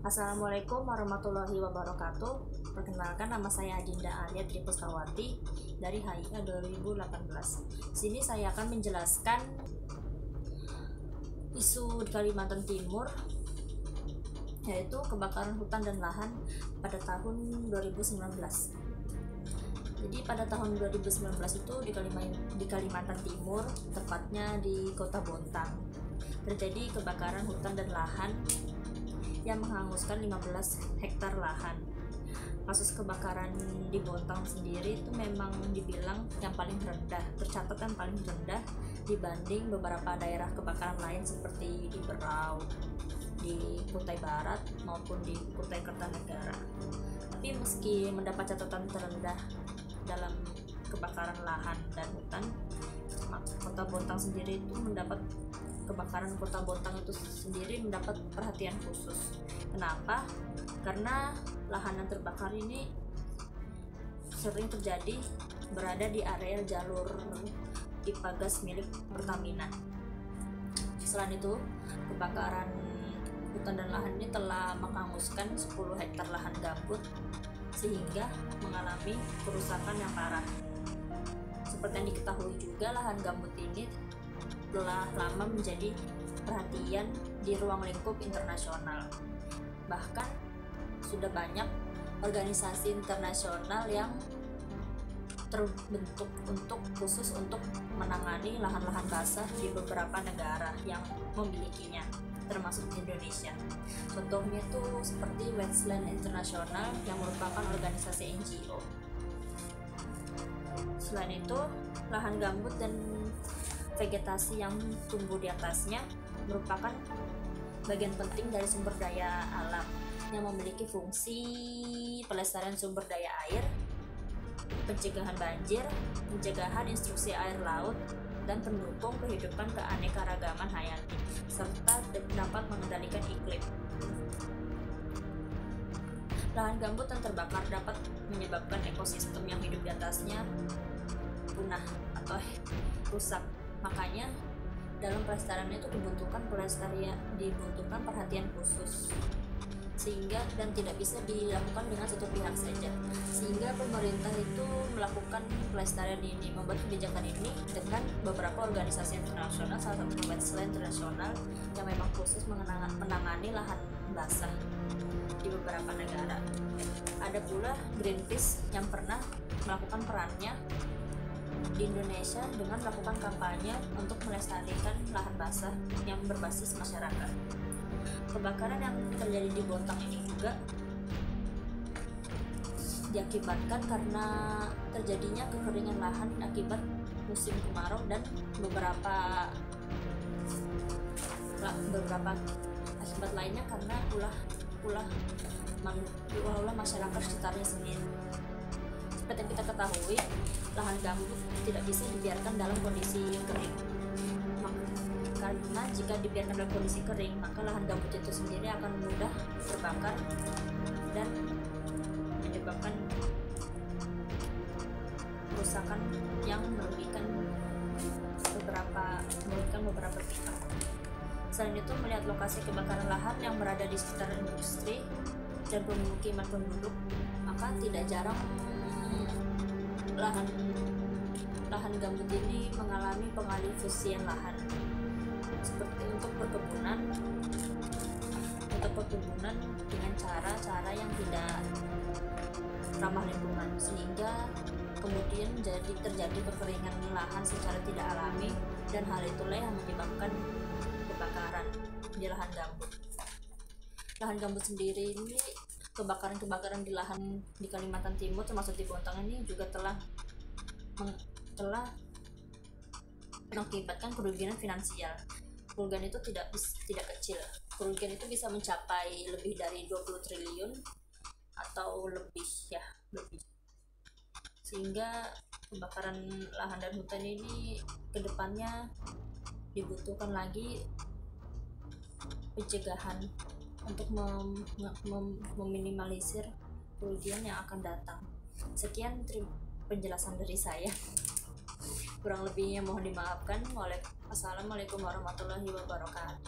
Assalamualaikum warahmatullahi wabarakatuh. Perkenalkan, nama saya Adinda Alia Tri Puskawati dari HIA 2018. Sini saya akan menjelaskan isu di Kalimantan Timur, yaitu kebakaran hutan dan lahan pada tahun 2019. Jadi pada tahun 2019 itu di Kalimantan Timur, tepatnya di Kota Bontang, terjadi kebakaran hutan dan lahan yang menghanguskan 15 hektar lahan. Kasus kebakaran di Bontang sendiri itu memang dibilang yang paling rendah, tercatat yang paling rendah dibanding beberapa daerah kebakaran lain seperti di Berau, di Kutai Barat maupun di Kutai Kertanegara. Tapi meski mendapat catatan terendah dalam kebakaran lahan dan hutan, Kota Bontang sendiri itu kebakaran Kota Bontang itu sendiri mendapat perhatian khusus. Kenapa? Karena lahan yang terbakar ini sering terjadi berada di area jalur pipa gas milik Pertamina. Selain itu, kebakaran hutan dan lahan ini telah menghanguskan 10 hektar lahan gambut sehingga mengalami kerusakan yang parah. Seperti yang diketahui juga, lahan gambut ini telah lama menjadi perhatian di ruang lingkup internasional. Bahkan sudah banyak organisasi internasional yang terbentuk khusus untuk menangani lahan-lahan basah di beberapa negara yang memilikinya, termasuk Indonesia. Contohnya itu seperti Wetland International yang merupakan organisasi NGO. Selain itu, lahan gambut dan vegetasi yang tumbuh di atasnya merupakan bagian penting dari sumber daya alam yang memiliki fungsi pelestarian sumber daya air, pencegahan banjir, pencegahan intrusi air laut, dan pendukung kehidupan keanekaragaman hayati, serta dapat mengendalikan iklim. Lahan gambut yang terbakar dapat menyebabkan ekosistem yang hidup di atasnya punah atau rusak. Makanya dalam pelestarian itu dibutuhkan perhatian khusus, sehingga dan tidak bisa dilakukan dengan satu pihak saja. Sehingga pemerintah itu melakukan pelestarian ini, membuat kebijakan ini dengan beberapa organisasi internasional, salah satunya Wetland International yang memang khusus menangani lahan basah di beberapa negara. Ada pula Greenpeace yang pernah melakukan perannya di Indonesia dengan melakukan kampanye untuk melestarikan lahan basah yang berbasis masyarakat. Kebakaran yang terjadi di Bontang ini juga diakibatkan karena terjadinya kekeringan lahan akibat musim kemarau dan beberapa akibat lainnya karena ulah masyarakat sekitarnya sendiri. Seperti yang kita ketahui, lahan gambut tidak bisa dibiarkan dalam kondisi kering. Karena jika dibiarkan dalam kondisi kering, maka lahan gambut itu sendiri akan mudah terbakar dan menyebabkan kerusakan yang merugikan beberapa pihak. Selain itu, melihat lokasi kebakaran lahan yang berada di sekitar industri dan pemukiman penduduk, maka tidak jarang lahan gambut ini mengalami pengalihfungsian lahan, seperti untuk perkebunan dengan cara-cara yang tidak ramah lingkungan, sehingga kemudian terjadi kekeringan lahan secara tidak alami, dan hal itulah yang menyebabkan kebakaran di lahan gambut. Lahan gambut sendiri ini, kebakaran di lahan di Kalimantan Timur termasuk di Bontang ini juga telah mengakibatkan kerugian finansial. Kerugian itu tidak kecil. Kerugian itu bisa mencapai lebih dari 20 triliun atau lebih. Sehingga kebakaran lahan dan hutan ini kedepannya dibutuhkan lagi pencegahan untuk meminimalisir kerugian yang akan datang. Sekian penjelasan dari saya. Kurang lebihnya mohon dimaafkan. Assalamualaikum warahmatullahi wabarakatuh.